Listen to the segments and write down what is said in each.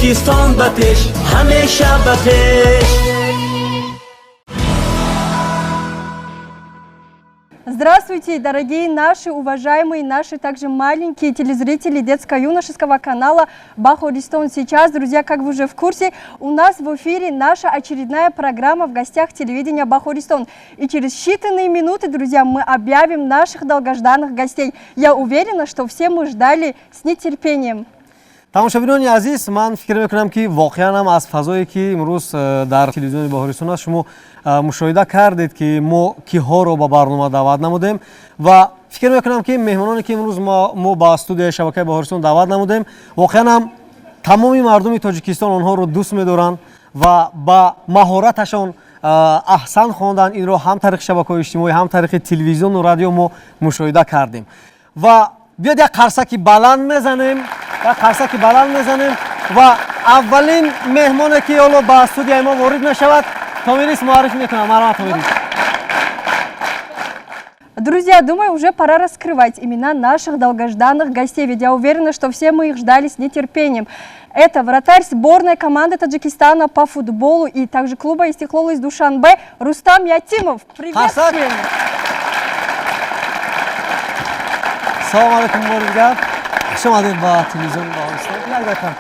Tojikiston batesh, hamesha batesh. Здравствуйте, дорогие наши, уважаемые наши также маленькие телезрители детско-юношеского канала Бахористон. Сейчас, друзья, как вы уже в курсе, у нас в эфире наша очередная программа «В гостях телевидения Бахористон». И через считанные минуты, друзья, мы объявим наших долгожданных гостей. Я уверена, что все мы ждали с нетерпением. тамошобинони азиз, ман фикр мекунам ки воқеан ҳам аз фазое ки имрӯз дар телевизиони Баҳористон аст шумо мушоҳида кардед ки мо киҳоро ба барнома даъват намудем ва фикр мекунам ки меҳмононе ки имрӯз мо ба студияи шабакаи Баҳористон даъват намудем воқеан ҳам тамоми мардуми Тоҷикистон онҳоро дӯст медоранд ва ба маҳораташон аҳсан хондан. Инро ҳам тариқи шабакаҳои иҷтимоӣ, ҳам тариқи телевизиону радио мо мушоҳида кардем ва биёд як қарсаки баланд мезанем ва аввалин меҳмоне ки ҳоло ба студияи мо ворид мешавад Томирис муарриф мекунам. Марҳамат, Томирис. Друзья, думаю, уже пора раскрывать имена наших долгожданных гостей, ведь я уверена, что все мы их ждали с нетерпением. Это вратарь сборной команды Таджикистана по футболу и также клуба «Истиклол» из Душанбе Рустам Ятимов. Приветствуем! Салом алейкум, Боридгар. Хуш омадед ба телевизиони Баҳористон. Як дақиқа.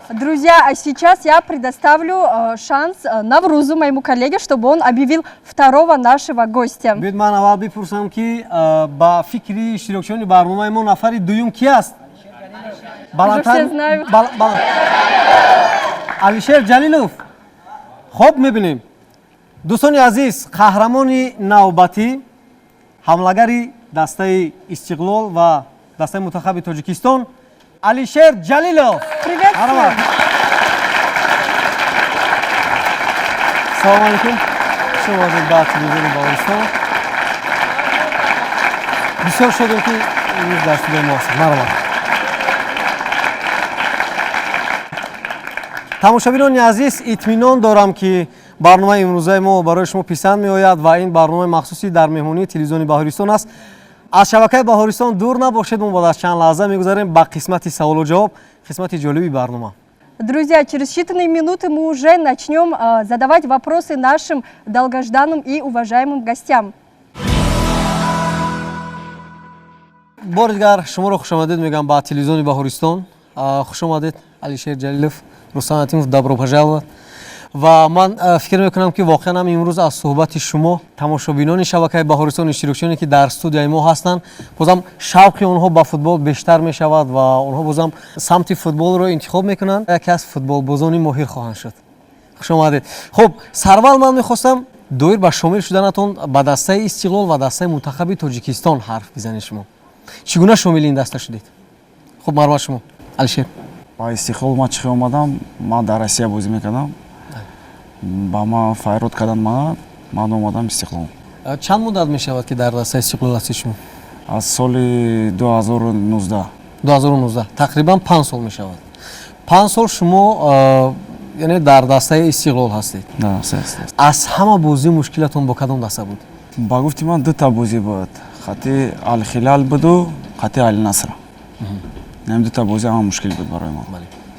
Друзья, а сейчас я предоставлю шанс Наврузу, моему коллеге, чтобы он объявил второго нашего гостя. Бед ман аввал бипурсам ки ба фикри иштирокчиёни барномаи мо нафари дуюм ки аст? Уже все знают. Алишер Ҷалилов. Хоб мебинем. Дӯстони азиз, қаҳрамони навбатӣ, ҳамлагари дастаи Истиқлол ва дастаи мунтахаби Тоҷикистон Алишер Ҷалилов. Приветствуем. Салом алейкум. Хуш омадед ба телевизиони Баҳористон. Бисёр шодем ки имрӯз дар студияи мо ҳастед. Марҳамат. тамошобинони азиз, итминон дорам ки барномаи имрӯзаи мо барои шумо писанд меояд ва ин барномаи махсуси дар меҳмонии телевизиони Баҳористон аст. Аз шабакаи Баҳористон дур набошед, мо баъд аз чанд лаҳза мегузарем ба қисмати саволу ҷавоб, қисмати ҷолиби барнома. Друзья, через считанные минуты мы уже начнем задавать вопросы нашим долгожданным и уважаемым гостям. Боридгар, шуморо хуш омадед мегӯям ба телевизиони Баҳористон. Хуш омадед Алишер Ҷалилов, Рустам Ятимов, добро пожаловать. ва ман фикр мекунам ки воқеан ҳам имрӯз аз суҳбати шумо тамошобинони шабакаи Баҳористон, иштирокчиёне ки дар студияи мо ҳастанд, бозам шавқи онҳо ба футбол бештар мешавад ва онҳо бозам самти футболро интихоб мекунанд. яке аз футболбозони моҳир хоҳанд шуд. хуш омадед. хуб, сарвал ман мехостам доир ба шомил шуданатон ба дастаи Истиқлол ва дастаи мунтахаби Тоҷикистон ҳарф бизанед. Шумо чӣ гуна шомили ин даста шудед? хуб, марҳамат шумо. Алишер. ба Истиқлол ман чихе омадам, ман дар Россия бозӣ мекардам. Ба ман файрод кардан ман омадам Истиқлол. Чанд муддат мешавад ки дар дастаи Истиқлол ҳастед шумо? Аз соли 2019. 2019. Тақрибан 5 сол мешавад. 5 сол шумо яъне дар дастаи Истиқлол ҳастед. Да, аз ҳама бозӣ мушкилатон бо кадом даста буд? ба гуфти ман дута бозӣ буд. Хати Ал-Хилал буду, хати Аль-Наср. Ин дута бозӣ ҳама мушкил буд барои ман.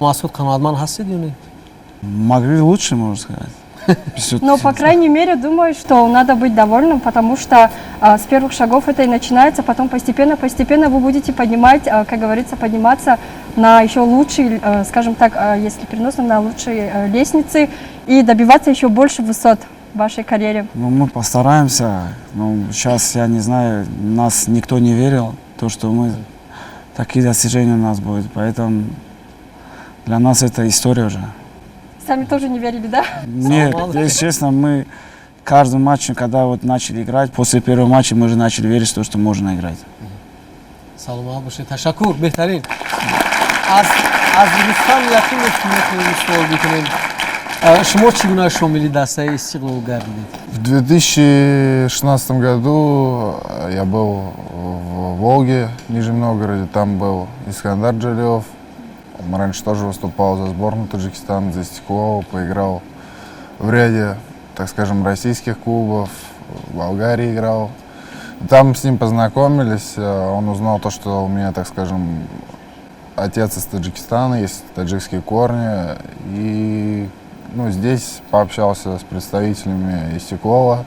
Масъуд қаноатманд ҳастед ё не? Могли лучше, можно сказать. Но, по крайней мере, думаю, что надо быть довольным, потому что с первых шагов это и начинается, потом постепенно вы будете поднимать, как говорится, подниматься на еще лучшие, скажем так, если переносно, на лучшие лестницы и добиваться еще больше высот в вашей карьере. Ну, мы постараемся. Ну, сейчас, я не знаю, нас никто не верил, то, что мы такие достижения у нас будут, поэтому для нас это история уже. Сами тоже не верили, да? Нет, если честно, мы каждый матч, когда вот начали играть, после первого матча мы уже начали верить в то, что можно играть. Саломат бошед. Ташаккур, беҳтарин. Аз Рустам Ятимов мехоҳем суол бикунем. Шумо чӣ гуна шомили дастаи Истиқлол гардидед? В 2016 году я был в Волге, Нижнем Новгороде, там был Искандар Ҷалилов. Он раньше тоже выступал за сборную Таджикистана, за Истиклол, поиграл в ряде, так скажем, российских клубов, в Болгарии играл. Там с ним познакомились, он узнал то, что у меня, так скажем, отец из Таджикистана, есть таджикские корни. И здесь пообщался с представителями Истеклова.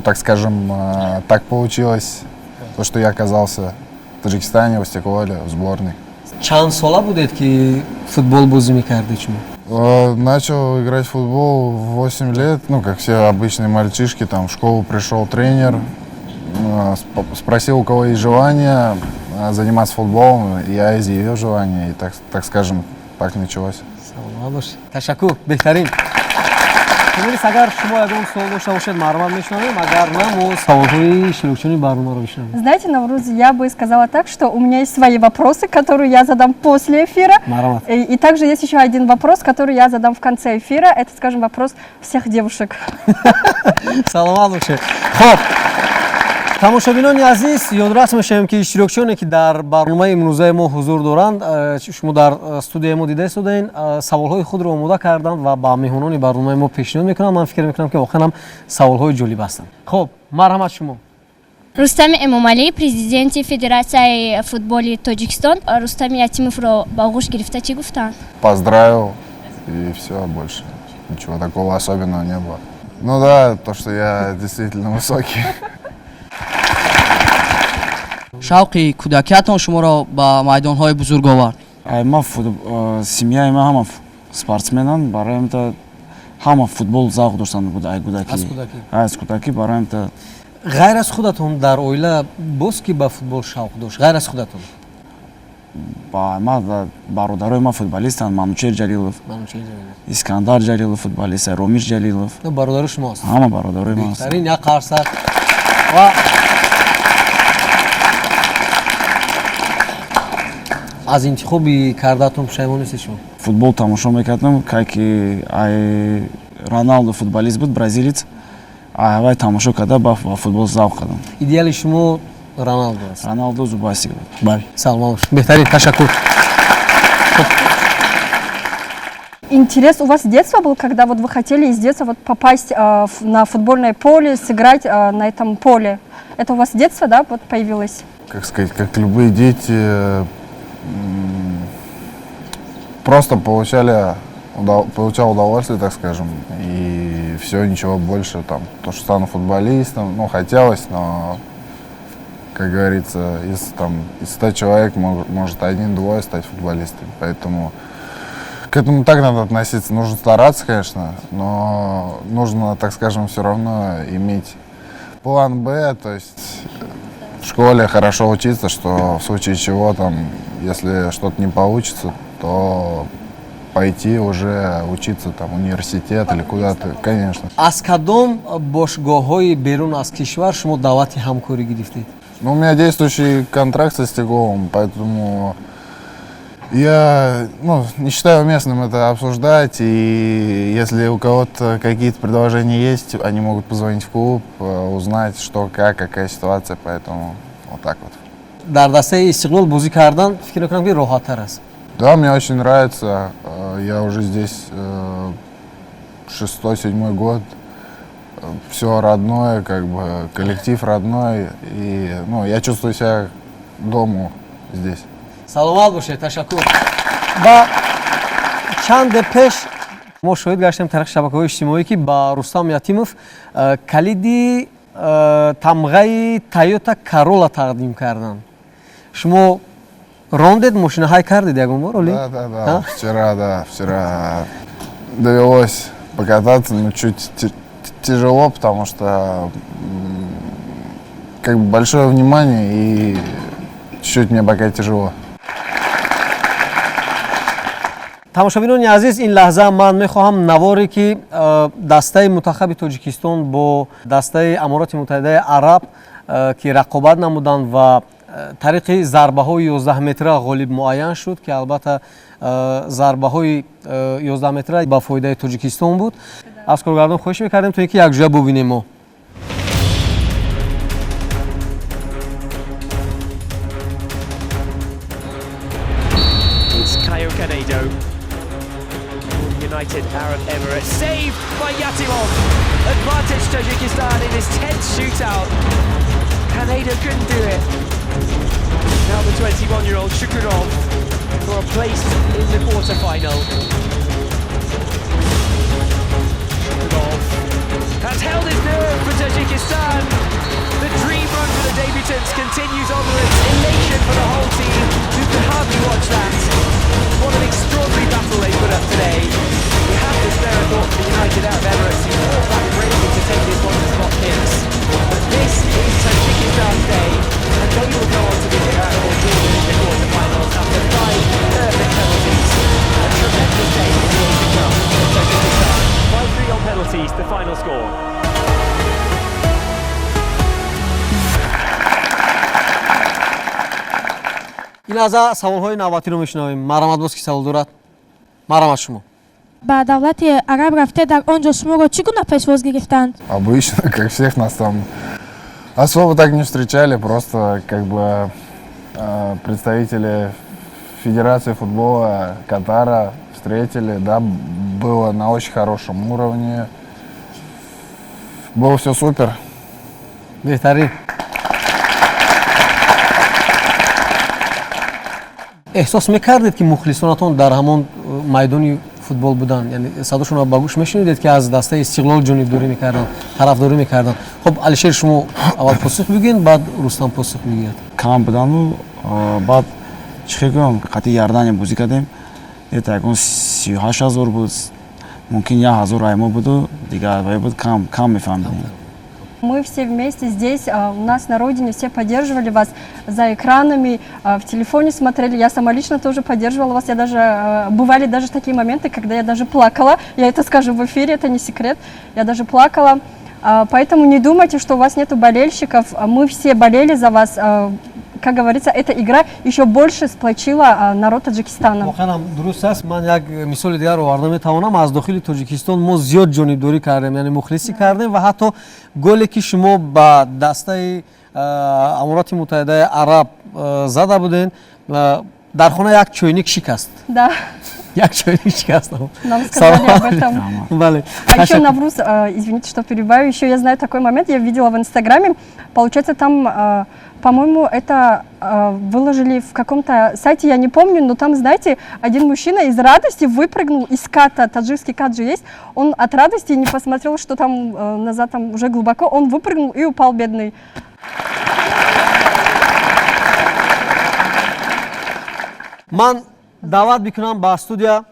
Так скажем, так получилось, то, что я оказался в Таджикистане, в Истеклоле, в сборной. чанд сола будед ки футбол бозӣ мекардед шумо? Начал играть в футбол в 8 лет, как все обычные мальчишки, там в школу пришел тренер, спросил, у кого есть желание заниматься футболом, я изъявил желание, и так скажем, так началось. саломат бошед. Ташаккур, беҳтарин. Хубист, агар шумо ягон суол дошта бошед, маълумот мешунавем, агар на мо саволҳои широкчуни барномаро бишунавем. Знаете, Навруз, я бы сказала так, что у меня есть свои вопросы, которые я задам после эфира. Маълумот. И также есть еще один вопрос, который я задам в конце эфира. Это, скажем, вопрос всех девушек. саломат бошед. Хоб, тамошобинони азиз, ёдрас мешавем ки иштирокчиёне ки дар барномаи имрӯзаи мо ҳузур доранд, шумо дар студияи мо дида истодаин, саволҳои худро омода карданд ва ба меҳмонони барномаи мо пешниҳод мекунанд. Ман фикр мекунам ки воқеан ҳам саволҳои ҷолиб ҳастанд. Хоб, марҳамат шумо. Рустами Эмомалӣ, президенти Федерацияи футболи Тоҷикистон, Рустами Ятимовро ба оғӯш гирифта чӣ гуфтанд? Поздравил, и все, больше ничего такого особенного не было. Да, то, что я действительно высокий. шавқи кӯдакиятон шуморо ба майдонҳои бузург овард? Семьяи ма ҳама спортсменан, барои ҳама футбол завқ доштанд аз кӯдакӣ, барои ғайр аз худатон дар оила боз ки ба футбол шавқ дошт? ғайр аз худатон? бародарои ма футболистанд. Манучер Ҷалилов, Искандар Ҷалилов футболист, Ромиш Ҷалилов. Бародари шумо ҳаст? Ҳама бародарои ма ҳастанд. Беҳтарин, як қарсак. Ва аз интихоби кардаатон пушаймон нестед шумо? Футбол тамошо мекардам, ки Роналдо футболист буд, бразилец. Вай тамошо карда ба футбол завқ кардам. Идеали шумо Роналдо аст? Роналдо зубасик буд. Бале, саломат бошед. Беҳтарин, ташаккур. Интерес у вас с детства был, когда вот вы хотели из детства попасть на футбольное поле, сыграть на этом поле? Это у вас с детства, да, вот появилось? Как сказать, как любые дети, просто получал удовольствие, так скажем, и все, ничего больше, то, что стану футболистом, хотелось, но, как говорится, из 100 человек может 1-2 стать футболистами, поэтому к этому так надо относиться, нужно стараться, конечно, но нужно, так скажем, все равно иметь план Б, то есть в школе хорошо учиться, что в случае чего, если что-то не получится, то пойти уже учиться в университет или куда-то, конечно. Аз кадом бошгоҳҳои берун аз кишвар шумо даъвати ҳамкорӣ гирифтед? У меня действующий контракт со Стекловым, поэтому я не считаю уместным это обсуждать, и если у кого-то какие-то предложения есть, они могут позвонить в клуб, узнать, что, какая ситуация, поэтому вот так вот. Дар дастаи Истиқлол бозӣ кардан фикр мекунам ки роҳаттар аст. Да, мне очень нравится, я уже здесь 6-7 год, все родное, коллектив родной, и я чувствую себя дома здесь. саломат бошед, ташаккур. Ва чанде пеш мо шоҳид гаштем тарихи шабакаҳои иҷтимоӣ ки ба Рустам Ятимов калиди тамғаи Toyota Corolla тақдим карданд. Шумо рондед, машина ҳай кардед ягон бор? Да, вчера довелось покататься, но чуть тяжело, потому что большое внимание и чуть-чуть мне пока тяжело. тамошобинони азиз, ин лаҳза ман мехоҳам наворе ки дастаи мунтахаби Тоҷикистон бо дастаи Амороти Муттаҳидаи Араб ки рақобат намуданд ва тариқи зарбаҳои 11 метра ғолиб муайян шуд, ки албатта зарбаҳои 11 метра ба фоидаи Тоҷикистон буд. Аз коргардон хоҳиш мекардем то ин ки якҷоя бубинем мо. United Arab Emirates, saved by Yatimov. Advantage Tajikistan in this tense shootout. Haneda couldn't do it. Now the 21-year-old Shukurov for a place in the quarter-final. Shukurov has held his nerve for Tajikistan. The dream run for the debutants continues onwards. Elation for the whole team who could hardly watch that. What an extraordinary battle they put up today. We have to spare a thought for the United Arab Emirates who fought back bravely to take this one to spot pins. But this is Tajikistan's day, and they will go on to be the Argentina in the quarterfinals after 5 perfect penalties. A tremendous day is still to come for Tajikistan. 5-3 on penalties, the final score. ин аза саволҳои навбатиро мешунавем. Марамат боз ки савол дорад. Марамат шумо. Ба давлати араб рафте дар он ҷо шуморо чӣ гуна пешвоз гирифтанд? Обычно, как всех нас там особо так не встречали, просто как бы представители Федерации футбола Катара встретили, да, было на очень хорошем уровне, было все супер. Беҳтарин. эҳсос мекардед ки мухлисонатон дар ҳамон майдони футбол буданд, яъне садошонро ба гӯш мешунидед ки аз дастаи Истиқлол ҷонибдорӣ мекарданд, тарафдорӣ мекарданд? Хуб, Алишер, шумо аввал посух бигӯед, баъд Рустам посух бигӯяд. Кам будану баъд чихе гӯям қати Иордания бозӣ кардем. Это ягон 38 000 буд, мумкин 1 000 аймо буду, дигар буд кам мефаҳмидем. Мы все вместе здесь, у нас на родине, все поддерживали вас за экранами, в телефоне смотрели. Я сама лично тоже поддерживала вас. Я даже, бывали даже такие моменты, когда я даже плакала. Я это скажу в эфире, это не секрет. Я даже плакала. Поэтому не думайте, что у вас нету болельщиков. Мы все болели за вас. Как говорится, эта игра еще больше сплочила народ Таджикистана. Воқеан дуруст аст. Ман як мисоли дигар оварда метавонам. Аз дохили Тоҷикистон мо зиёд ҷонибдорӣ кардем, яъне мухлисӣ кардем ва ҳатто голе ки шумо ба дастаи Амороти Муттаҳидаи Араб зада буден, дар хона як чойник шикаст. Да. Як чойник шикаст. Нам сказали об этом. Бале. А еще Навруз, извините, что перебиваю, еще я знаю такой момент, я видела в Инстаграме, получается там, по-моему, это выложили в каком-то сайте, я не помню, но там, знаете, один мужчина из радости выпрыгнул из ката, таджикский кат же есть, он от радости не посмотрел, что там назад, там уже глубоко, он выпрыгнул и упал, бедный. Ман даъват мекунам ба студия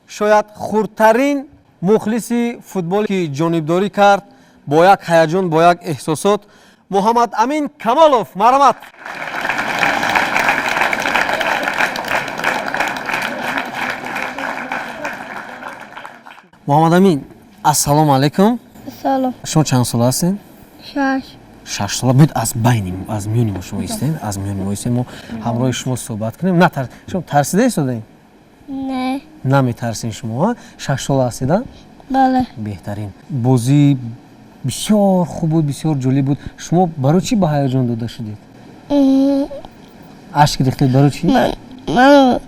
шояд хурдтарин мухлиси футбол ки ҷонибдорӣ кард бо як ҳаяҷон, бо як эҳсосот, Муҳаммад Амин Камолов. Марамат. Муҳаммад Амин, ассалому алайкум. Салом. Шумо чанд сола ҳастед? 6 сола. Бояд аз миёни мо шумо истед, аз миёни мо истед, мо ҳамроҳи шумо суҳбат кунем. Шумо тарсида истодаед? Не. Наметарсед шумо? 6 сола ҳастед? Бале. Беҳтарин. Бозӣ бисёр хуб буд, бисёр ҷолиб буд. Шумо барои чӣ ба ҳаяҷон дода шудед? Ашк рехтед барои чӣ? Ман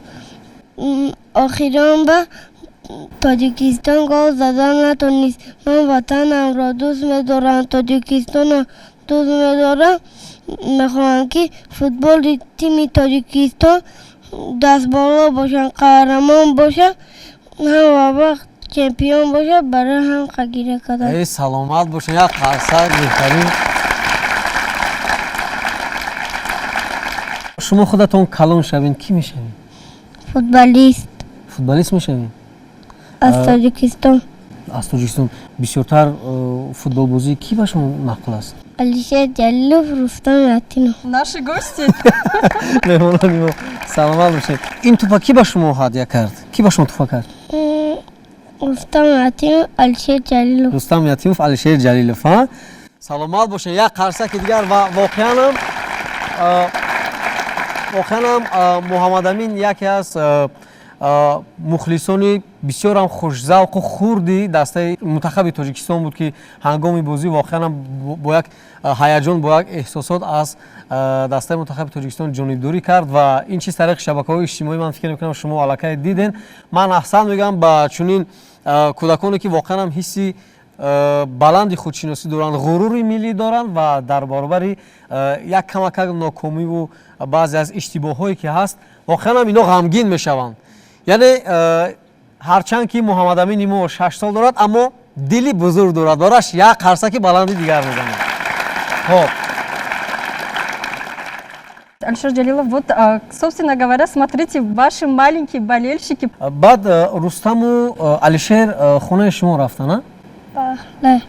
охирон ба Тоҷикистон гол задан натонист. Ман ватанамро дӯст медорам, Тоҷикистонро дӯст медорам. Мехоҳам ки футболи тими Тоҷикистон дастболо бошад, қаҳрамон бошад, ҳама вақт чемпион бошад, барои ҳам қагира кардам. Саломат бошед, як қарсак беҳтарин. Шумо худатон калон шавед, кӣ мешавед? Футболист. Футболист мешавед? Аз Тоҷикистон. Аз Тоҷикистон. Бисёртар футболбозӣ кӣ ба шумо маъқул аст? Алишер Ҷалилов, Рустам Ятинов. Наши гости. Меҳмонони мо. Саломат бошед. Ин тӯпа кӣ ба шумо ҳадя кард? Кӣ ба шумо тӯҳфа кард? Рустам Ятинов, Алишер Ҷалилов. Рустам Ятимов, Алишер Ҷалилов. Саломат бошед. Як қарсаки дигар ва воқеан Муҳаммад Амин яке аз мухлисони бисёрам хушзавқу хурди дастаи мунтахаби Тоҷикистон буд ки ҳангоми бозӣ воқеан бо як ҳаяҷон, бо як эҳсосот аз дастаи мунтахаби Тоҷикистон ҷонибдорӣ кард ва ин чиз тариқи шабакаҳои иҷтимоӣ ман фикр мекунам шумо аллакай диден. Ман аҳсан мегӯям ба чунин кӯдаконе ки воқеан ҳисси баланди худшиносӣ доранд, ғурури миллӣ доранд ва дар баробари як камакак нокомиву баъзе аз иштибоҳҳое ки ҳаст воқеан ҳам ино ғамгин мешаванд. яъне ҳарчанд ки Муҳаммадамин имо 6 сол дорад, аммо дили бузург дорад, барояш як қарсаки баланди дигар мезанад. Хоп. Алишер Джалилов, вот, собственно говоря, смотрите, ваши маленькие болельщики. баъд Рустаму Алишер хонаи шумо рафтан, а? бале.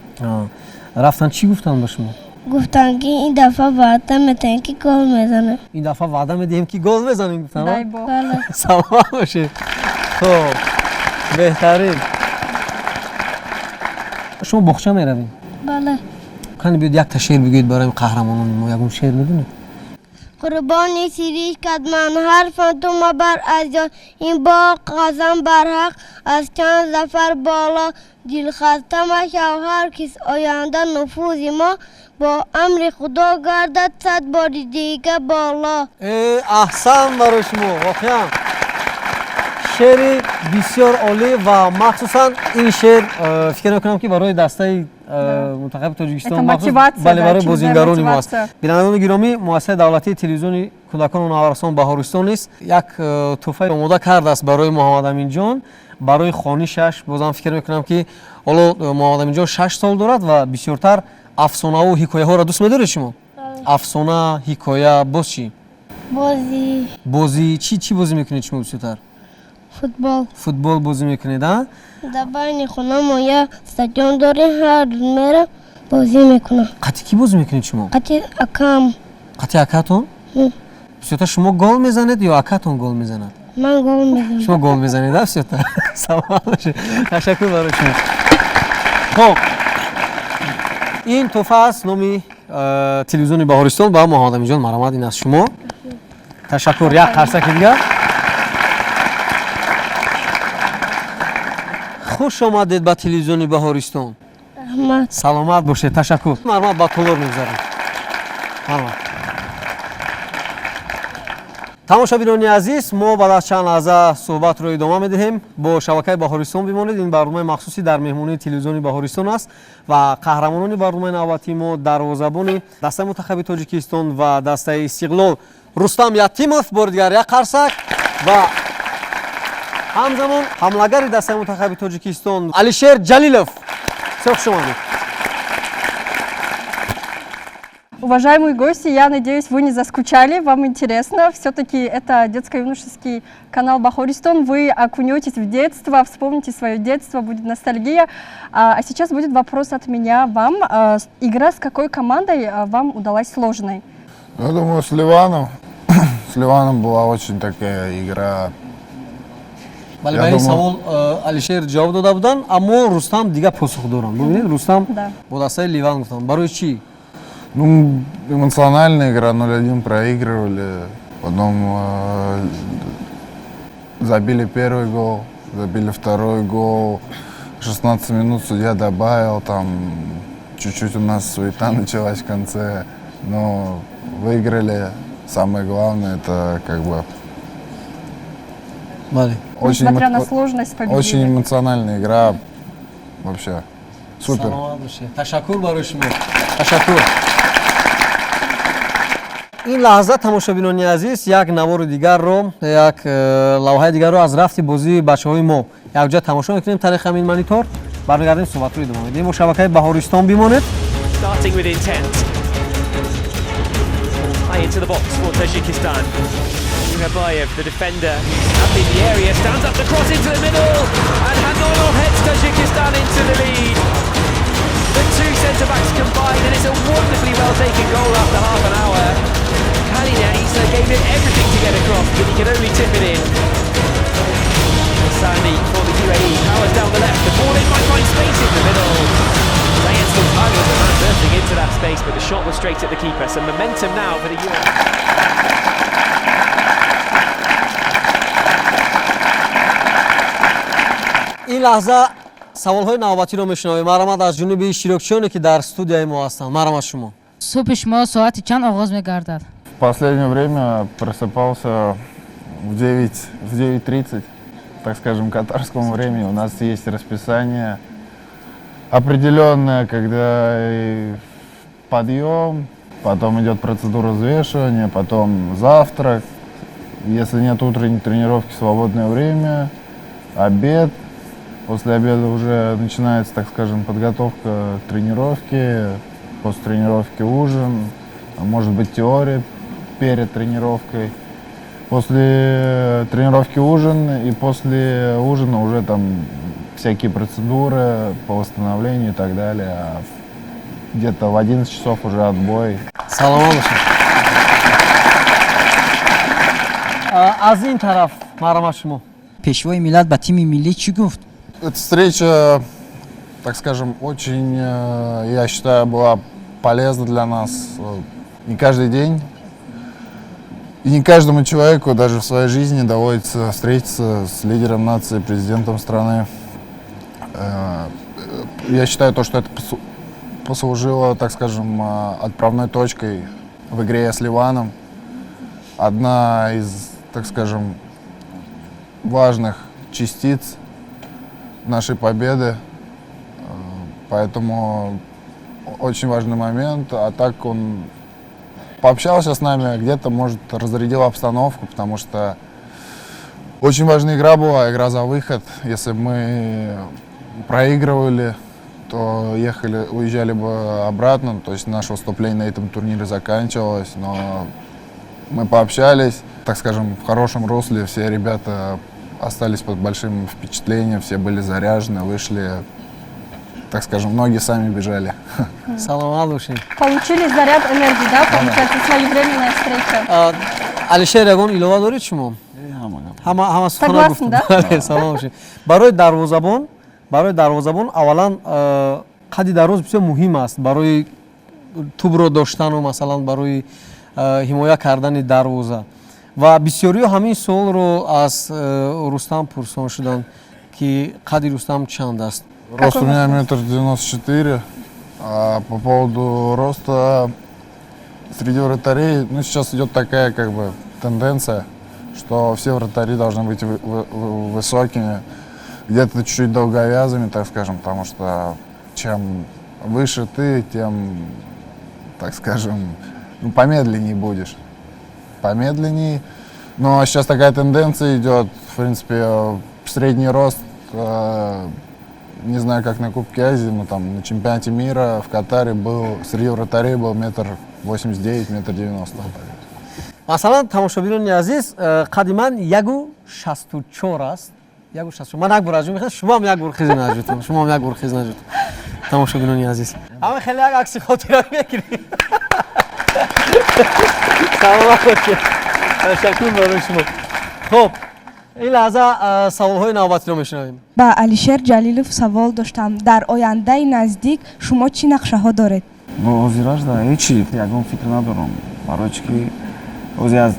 рафтан чӣ гуфтанд ба шумо? гуфтан ки ин дафъа ваъда медиҳем ки гол мезанем. ин дафъа ваъда медиҳем ки гол мезанем гуфтанд. Дай бог. бале. саломат бошед. хоб беҳтарин. шумо боғча меравед? бале. кани биёд якта шеър бигӯед барои қаҳрамонони мо. ягон шеър медонед? قربانی سیریش کد من حرفم تو مبر از جان این باغ قسم برحق از چند زفر بالا دل خستم شو هر کس آینده نفوذ ما با امر خدا گردد 100 بار دیگه بالا. احسن برای شما واقعا شعری بسیار عالی و مخصوصا این شعر فکر میکنم که برای دسته منتخب تاجیکستان برای بازیگران ما است. بینندگان گرامی، مؤسسه دولتی تلویزیون کودکان و نوجوانان بهارستان است. یک تحفه آماده کرده است برای محمد امین جان، برای خانشش. بازم فکر میکنم که حالا محمد امین جان 6 سال دارد و بسیارتر افسانه و حکایه ها را دوست می‌دارید شما؟ افسانه، حکایه، باز چی؟ بازی چی بازی میکنید شما بسیارتر؟ فوتبال بازی میکنید ها؟ در بین خونه ما یه استادیوم داریم، هر روز میرم بازی میکنم. قطعی کی بازی میکنید شما؟ قطعی اکام. قطعی اکاتون؟ بسیارتر شما گل میزنید یا اکاتون گل میزند؟ من گل میزنم. شما گل میزنید بسیارتر. سلام باشه. تشکر برای شما. خب این تحفه است نامی تلویزیون بهارستان با محمد امین جان مرحمت این از شما. تشکر. یک قرصک دیگه. خوش آمدید به تلویزیون بهارستان. سلامت باشید. تشکر. مرحمت با طولور میگذاریم. مرحمت. тамошобинони азиз, мо баъд аз чанд лаҳза суҳбатро идома медиҳем. бо шабакаи баҳористон бимонед. ин барномаи махсуси дар меҳмонии телевизиони баҳористон аст ва қаҳрамонони барномаи навбатии мо дарвозабони дастаи мунтахаби тоҷикистон ва дастаи истиқлол Рустам Ятимов бори дигар як қарсак ва ҳамзамон ҳамлагари дастаи мунтахаби тоҷикистон Алишер Ҷалилов. Всё хуш омадед. Уважаемые гости, я надеюсь, вы не заскучали, вам интересно. Все-таки это детско-юношеский канал Бахористон. Вы окунетесь в детство, вспомните свое детство, будет ностальгия. А сейчас будет вопрос от меня вам. Игра с какой командой вам удалась сложной? Я думаю, с Ливаном. С Ливаном была очень такая игра. Бале ба ин савол Алишер ҷавоб дода буданд, аммо Рустам дига посух доранд. Бубинед, Рустам бо дастаи Ливан гуфтанд. Барои чӣ? Ну, эмоциональная игра, 0-1 проигрывали, потом забили первый гол, забили второй гол, 16 минут судья добавил, там чуть-чуть у нас суета началась в конце, но выиграли, самое главное, это как бы очень, несмотря на сложность победили. Очень эмоциональная игра, вообще супер. Ташаккур барои шумо. Ташаккур. ин лаҳза тамошобинони азиз як навори дигарро, як лавҳаи дигарро аз рафти бозии бачаҳои мо якҷоя тамошо мекунем. Тариқи ҳамин монитор бармегардем суҳбатро идома медиҳем. Бо шабакаи Баҳористон бимонед. Starting with intent. High into the box for Tajikistan. Muhabayev, the defender, up in the area, stands up the cross into the middle, and Hanonov heads Tajikistan into the lead. The two centre-backs combine, and it's a wonderfully well-taken goal after half an hour. Kalina Isa gave it everything to get across, but he could only tip it in. Sani for the UAE, powers down the left, the ball in might find space in the middle. Zayan Sultan was the man bursting into that space, but the shot was straight at the keeper. Some momentum now for the UAE. ин лаҳза саволҳои навбатиро мешунавем. Марҳамат аз ҷониби иштирокчиёне ки дар студияи мо ҳастанд. Марҳамат шумо. Субҳи шумо соати чанд оғоз мегардад? В последнее время просыпался в 9:30, так скажем, катарскому времени. У нас есть расписание. определенная, когда и подъем, потом идет процедура взвешивания, потом завтрак. Если нет утренней тренировки, свободное время, обед. После обеда уже начинается, так скажем, подготовка к тренировке. После тренировки ужин, а может быть теория перед тренировкой. После тренировки ужин, и после ужина уже там всякие процедуры по восстановлению и так далее. А где-то в 11 часов уже отбой. салом алейкум. Аз ин тараф марҳамат шумо. пешвои миллат ба тими миллӣ чӣ гуфт? Эта встреча, так скажем, очень, я считаю, была полезна для нас. Не каждый день и не каждому человеку даже в своей жизни доводится встретиться с лидером нации, президентом страны. Я считаю, то, что это послужило, так скажем, отправной точкой в игре с Ливаном. Одна из, так скажем, важных частиц нашей победы. Поэтому очень важный момент. А так он пообщался с нами, где-то, может, разрядил обстановку, потому что очень важная игра была, игра за выход. Если бы мы проигрывали, то уезжали бы обратно. То есть наше выступление на этом турнире заканчивалось. Но мы пообщались, так скажем, в хорошем русле. Все ребята остались под большим впечатлением, все были заряжены, вышли, так скажем, многие сами бежали. Салом алейкум. Получили заряд энергии, да, получается, своевременная встреча. алишер ягон илова доред шумо? ҳама сухана Согласна, да? салом алейкум. барои дарвозабон аввалан қади дароз бисёр муҳим аст барои тӯбро доштану масалан барои ҳимоя кардани дарвоза. ва бисёриҳо ҳамин суолро аз Рустам пурсон шуданд, ки қадди Рустам чанд аст? Рост у меня 1,94 м, а по поводу роста среди вратарей, ну, сейчас идет такая, как бы, тенденция, что все вратари должны быть высокими, где-то чуть-чуть долговязыми, так скажем, потому что чем выше ты, тем, так скажем, помедленнее будешь. Помедленнее. Но сейчас такая тенденция идет, в принципе, средний рост, не знаю, как на Кубке Азии, но там на чемпионате мира в Катаре был, среди вратарей был 1,89 м, 1,90 м. масалан тамошобинони азиз, қадди ман 1,64 аст. 1,64. ман як бор аҷо мехоҳам, шумоам як бор хизи наҷутум. Шумоам як бор хизи наҷутум. Тамошобинони азиз. Ама хеле як акси хотира мегирем. салом алейкум. ташаккур барои шумо. хуб, ин лаҳза саволҳои навбатиро мешунавем. ба алишер ҷалилов савол доштам. дар ояндаи наздик шумо чӣ нақшаҳо доред? Ну, ҳозираш да ҳечи ягон фикр надорам. Барои чӣ ки ҳозир аз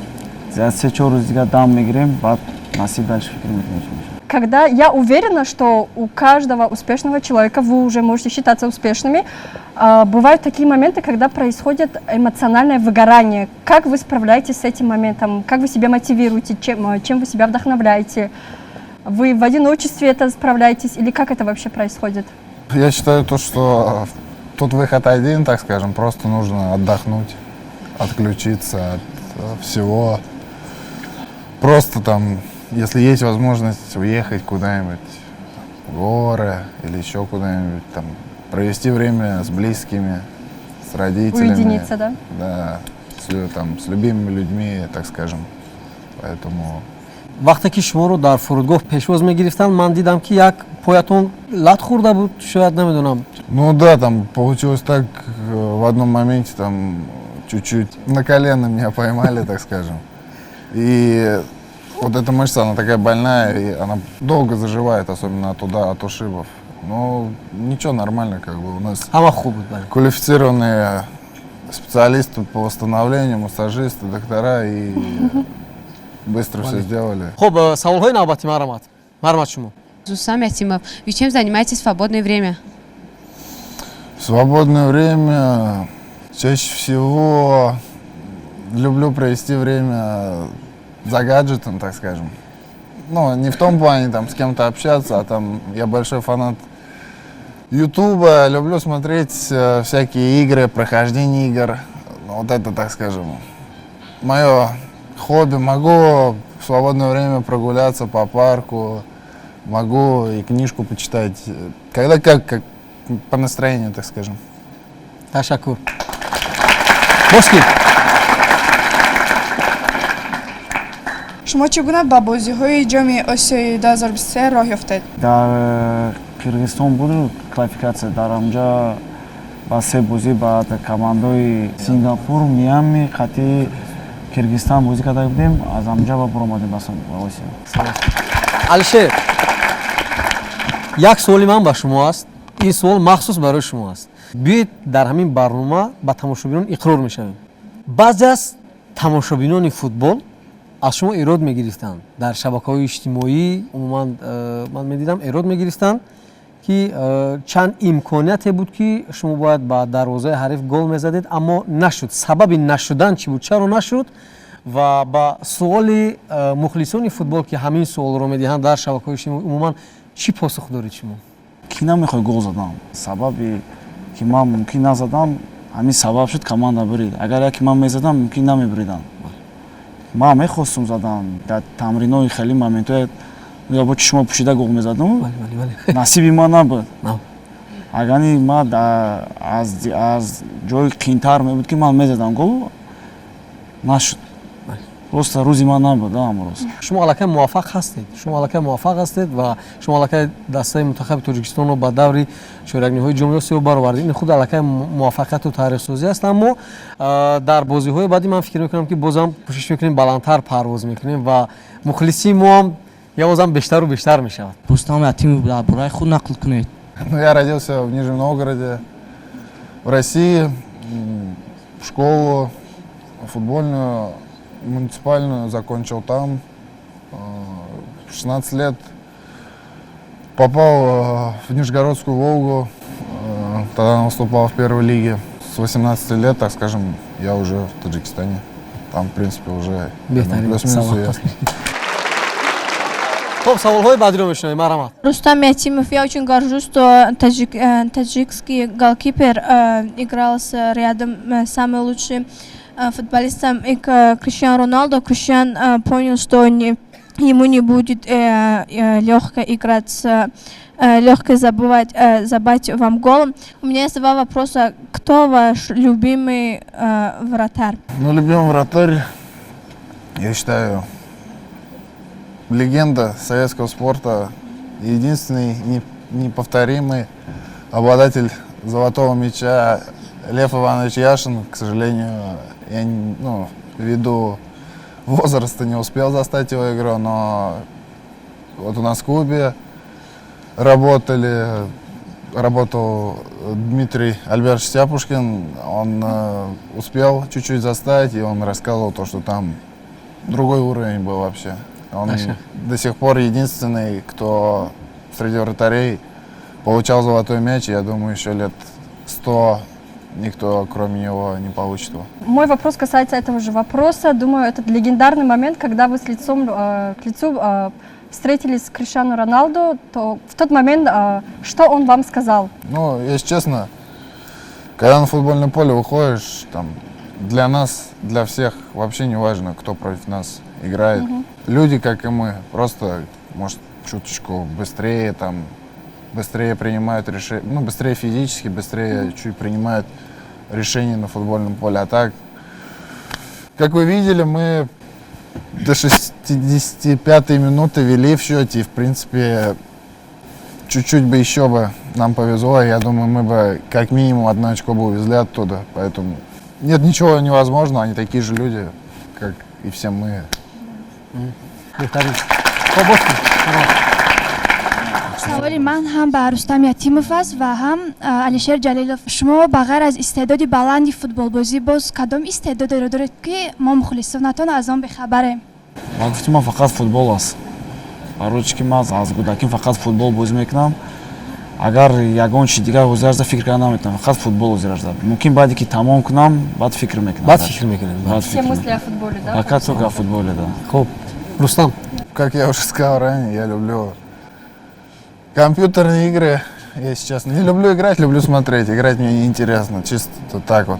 3-4 рӯз дига дам мегирем, баъд насиб дальше фикр мекунем. Когда я уверена, что у каждого успешного человека, вы уже можете считаться успешными, бывают такие моменты, когда происходит эмоциональное выгорание. Как вы справляетесь с этим моментом? Как вы себя мотивируете? Чем вы себя вдохновляете? Вы в одиночестве это справляетесь или как это вообще происходит? Я считаю то, что тут выход один, так скажем, просто нужно отдохнуть, отключиться от всего. Просто там, если есть возможность уехать куда-нибудь в горы или еще куда-нибудь, там, провести время с близкими, с родителями. Уединиться, да? Да, с любимыми людьми, так скажем. Поэтому... вақте ки шуморо дар фурудгоҳ пешвоз мегирифтанд, ман дидам ки як поятон лат хӯрда буд, шояд намедонам. Ну да, там получилось так, в одном моменте там чуть-чуть на колено меня поймали, так скажем. И вот эта мышца, она такая больная, и она долго заживает, особенно от ушибов. Но ничего, нормально, как бы у нас квалифицированные специалисты по восстановлению, массажисты, доктора, и быстро все сделали. Хуб, саволҳои навбати марҳамат шумо. Зусам Ятимов, вы чем занимаетесь в свободное время? В свободное время чаще всего люблю провести время за гаджетом, так скажем. Ну, не в том плане, там, с кем-то общаться, а там я большой фанат Ютуба, люблю смотреть всякие игры, прохождение игр. Ну, вот это, так скажем, мое хобби. Могу в свободное время прогуляться по парку, могу и книжку почитать. Когда как по настроению, так скажем. Ташакур. Боски. шумо чӣ гуна ба бозиҳои ҷоми осиёи 2023 роҳ ёфтед? дар Киргизистон буд квалификация, дар онҷа ба се бозӣ ба командаи Сингапур, Миами, қатъи Киргизистон бозӣ карда будем, аз онҷа ба буромадем ба Осиё. Алишер, як суоли ман ба шумо аст. Ин суол махсус барои шумо аст. Биёед дар ҳамин барнома ба тамошобинон иқрор мешавем. баъзе аз тамошобинони футбол аз шумо ирод мегирифтанд. Дар шабакаҳои иҷтимоӣ умуман ман медидам ирод мегирифтанд ки чанд имконияте буд ки шумо бояд ба дарвозаи ҳариф гол мезадед, аммо нашуд. Сабаби нашудан чӣ буд? Чаро нашуд? Ва ба суоли мухлисони футбол ки ҳамин суолро медиҳанд дар шабакаҳои иҷтимоӣ умуман чӣ посух доред шумо? Ки намехоҳ гол задам. Сабаби ки ман мумкин назадам, ҳамин сабаб шуд команда бирид. Агар яке ман мезадам, мумкин намебиридан. Ман мехостум задам дар тамринои хеле моментҳое ё чишмо пӯшида гол мезадам. Насиби ман набуд. Агани ман аз ҷои қиинтар мебуд ки ман мезадам гол, нашуд. Просто рӯзи ман набуд амрӯз. Шумо аллакай муваффақ ҳастед. Шумо аллакай муваффақ ҳастед ва шумо аллакай дастаи мунтахаби Тоҷикистонро ба даври чоракниҳои ҷоми Осиё баровардед. Ин худ аллакай муваффақияту тарихсозӣ аст, аммо дар бозиҳои баъди ман фикр мекунам ки бозам кӯшиш мекунем баландтар парвоз мекунем ва мухлиси мо ҳам бозам бештару бештар мешавад. Рустам Ятимов дар бораи худ нақл кунед. Я родился в Нижнем Новгороде, в России, школу футбольную, муниципальную закончил там. В 16 лет попал в Нижегородскую «Волгу», тогда выступал в первой лиге. С 18 лет, так скажем, я уже в Таджикистане. Там, в принципе, уже плюс-минус ясно. Хуб, саволҳои баъдиро мешунавем. Марҳамат. Рустам Ятимов, я очень горжусь, что таджикский голкипер играл рядом с самым лучшим футболистом Криштиану Роналду. Криштиан понял, что ему не будет легко играть, легко забивать вам гол. У меня есть два вопроса. Кто ваш любимый вратарь? Ну, любимый вратарь, я считаю, легенда советского спорта, единственный неповторимый обладатель золотого мяча Лев Иванович Яшин. К сожалению, я ввиду возраста не успел застать его игру, но вот у нас в клубе работал Дмитрий Альбертович Сяпушкин, он успел чуть-чуть застать, и он рассказывал то, что там другой уровень был вообще. Он до сих пор единственный, кто среди вратарей получал золотой мяч, и я думаю, еще лет 100 никто, кроме него, не получит его. Мой вопрос касается этого же вопроса. Думаю, этот легендарный момент, когда вы с лицом к лицу встретились с Криштиану Роналду, то в тот момент что он вам сказал? Ну, если честно, когда на футбольное поле выходишь, там, для нас, для всех вообще не важно, кто против нас играет. Люди, как и мы, просто, может, чуточку быстрее, там, быстрее принимают решения, ну, быстрее физически, быстрее чуть принимают решения на футбольном поле. А так, как вы видели, мы до 65-й минуты вели в счете, и, в принципе, чуть-чуть бы еще бы нам повезло, я думаю, мы бы как минимум 1 очко бы увезли оттуда. Поэтому нет ничего невозможного, они такие же люди, как и все мы. саволи ман ҳам ба Рустам Ятимов аст ва ҳам Алишер Ҷалилов. Шумо ба ғайр аз истеъдоди баланди футболбозӣ боз кадом истеъдодеро доред ки мо мухлисонатон аз он бехабарем? Ман гуфтам, ман фақат футбол аст. Барои чӣ ки ман аз кӯдакӣ фақат футбол бозӣ мекунам. Агар ягон чиз дигар ҳозирарза фикр карда наметавонам, фақат футбол ҳозирарза. Мумкин баъде ки тамом кунам, баъд фикр мекунам. Баъд фикр мекунем. Все мысли о футболе, да? Фақат только о футболе, да. Хуб, Рустам. Как я уже сказал ранее, я люблю компьютерные игры, если честно. Не люблю играть, люблю смотреть. Играть мне неинтересно, чисто так вот.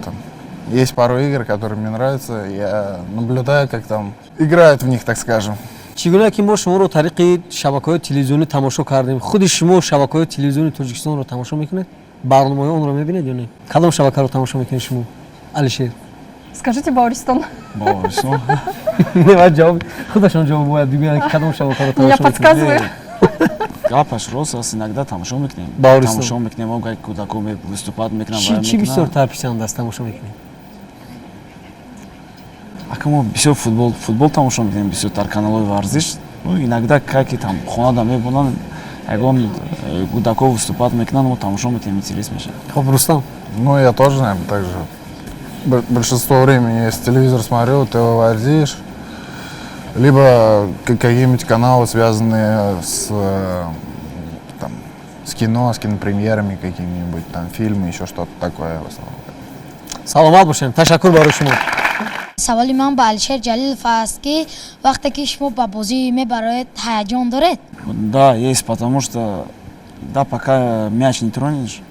Есть пару игр, которые мне нравятся. Я наблюдаю, как там играют в них, так скажем. чӣ гуна ки мо шуморо тариқи шабакаҳои телевизионӣ тамошо кардем, худи шумо шабакаҳои телевизиони Тоҷикистонро тамошо мекунед? Барномаҳои онро мебинед ё не? Кадом шабакаро тамошо мекунед шумо? Алишер. Скажите, Бауристон. Бауристон. Небаъд ҷавоб худашон ҷавоб бояд бигӯянд ки кадом шабакаро тамошо Я мекунед. подсказываю. Гапаш рост аст, иногда тамошо мекунем. Бауристон. Тамошо мекунем, он как кудаком выступат мекунам. Чӣ бисёртар писанд аст тамошо мекунед? Ака мо бисёр футбол тамошо мекунем, бисёртар каналои варзиш. Ну иногда как и там хонада мебонанд, ягон кудаков выступат мекунанд, мо тамошо мекунем, интерес мешавад. Хоб, Рустам. Ну, я тоже, наверное, так же. Большинство времени, если телевизор смотрю, ты его варзишь. Либо какие-нибудь каналы, связанные там, с кино, с кинопремьерами какими-нибудь, там, фильмы, еще что-то такое в основном. Саломат бошед. Ташаккур барои шумо. саволи ман ба Алишер Ҷалилов аст ки вақте ки шумо ба бозӣ мебароед ҳаяҷон доред? Да, есть, потому что да, пока мяч не тронешь,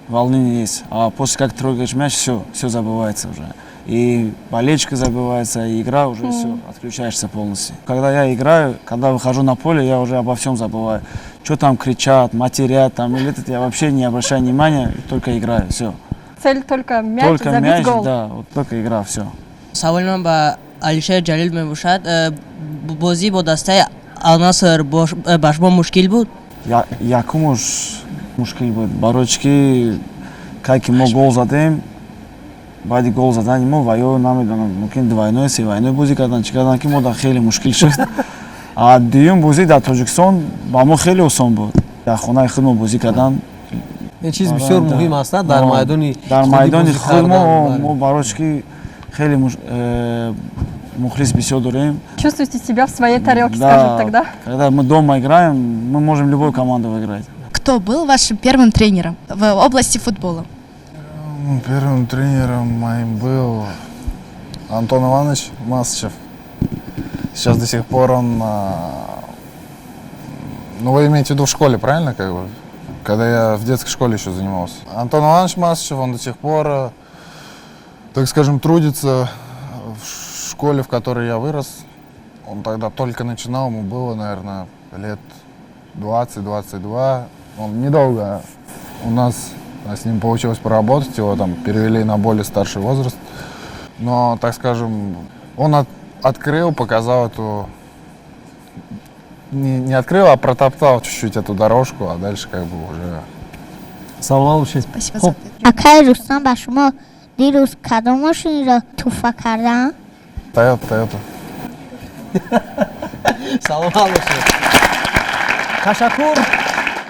волнение есть. А после как трогаешь мяч, все забывается уже. И болельщик забывается, и игра уже все, отключаешься полностью. Когда я играю, когда выхожу на поле, я уже обо всем забываю. Что там кричат, матерят, там или это, я вообще не обращаю внимания, только играю, все. Цель только мяч, Только забить мяч, гол. да, вот только игра, все. саволи ман ба Алишер Ҷалил мебошад, бозӣ бо дастаи Ал-Наср ба шумо мушкил буд? Якумуш мушкил буд. Барочки, как мы гол задем, баъди гол задани мо ва ё намедонам, мумкин двойной, севойной бозӣ кардан, чӣ кардан ки мо дар хеле мушкил шуд. А дуюм бозӣ дар Тоҷикистон ба мо хеле осон буд. Дар хонаи худ мо бозӣ кардан. این چیز بسیار مهم است در майдони худ мо барочки хеле мухлис бисёр дорем. Чувствуйте себя в своей тарелке, скажем тогда. Когда мы дома играем, мы можем любую команду выиграть. Кто был вашим первым тренером в области футбола? Первым тренером моим был Антон Иванович Масычев. Сейчас до сих пор он... Ну, вы имеете в виду в школе, правильно? Как бы? Когда я в детской школе еще занимался. Антон Иванович Масычев, он до сих пор, так скажем, трудится в школе, в которой я вырос. Он тогда только начинал, ему было, наверное, лет 20-22. Он недолго у нас с ним получилось поработать, его там перевели на более старший возраст. Но, так скажем, он открыл, показал эту... Не открыл, а протоптал чуть-чуть эту дорожку, а дальше как бы уже... Саломат бошед. Спасибо за ответ. Акай Рустам ба шумо дирӯз кадом машинро туфа кардаанд? Toyota. саломат бошед. Ташаккур.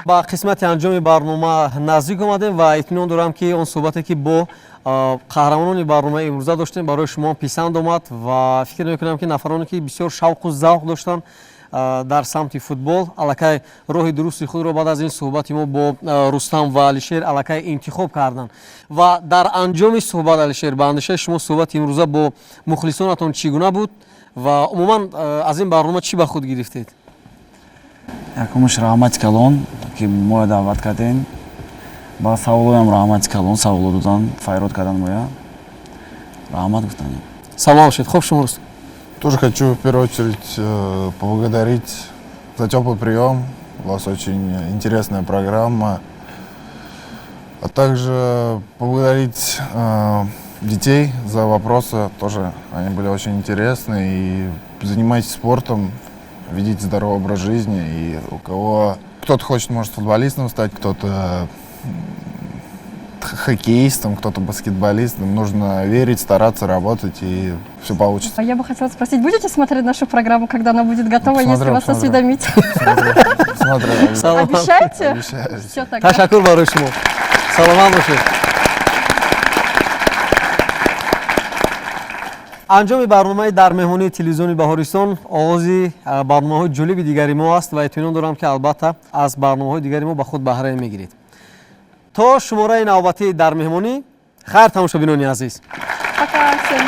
ба қисмати анҷоми барнома наздик омадем ва итминон дорам ки он суҳбате ки бо қаҳрамонони барномаи имрӯза доштем барои шумо писанд омад ва фикр мекунам ки нафароне ки бисёр шавқу завқ доштанд дар самти футбол аллакай роҳи дурусти худро баъд аз ин суҳбати мо бо Рустам ва Алишер аллакай интихоб карданд. Ва дар анҷоми суҳбат, Алишер, ба андешаи шумо суҳбати имрӯза бо мухлисонатон чӣ гуна буд ва умуман аз ин барнома чӣ ба худ гирифтед? Якумаш раҳмати калон ки моя даъват кардем. Ба саволоям раҳмати калон саволо додан, файрод кардан моя. Раҳмат гуфтанем. Салом бошед. Хуб, шумо Рустам? Тоже хочу в первую очередь поблагодарить за теплый прием. У вас очень интересная программа. А также поблагодарить детей за вопросы. Тоже они были очень интересны. И занимайтесь спортом, ведите здоровый образ жизни. И у кого... Кто-то хочет, может, футболистом стать, кто-то хоккеистом, кто-то баскетболистом. Нужно верить, стараться, работать, и все получится. Я бы хотела спросить, будете смотреть нашу программу, когда она будет готова, если вас осведомить? Смотрю. Обещаете? Обещаю. Все тогда. Ташаккур барои шумо. Саломат бошед. анҷоми барномаи дар меҳмонии телевизиони Баҳористон оғози барномаҳои ҷолиби дигари мо аст ва итминон дорам ки албатта аз барномаҳои дигари мо ба худ баҳра мегиред. То шумораи навбатии дар меҳмонӣ хайр тамошобинони азиз. Пока всем.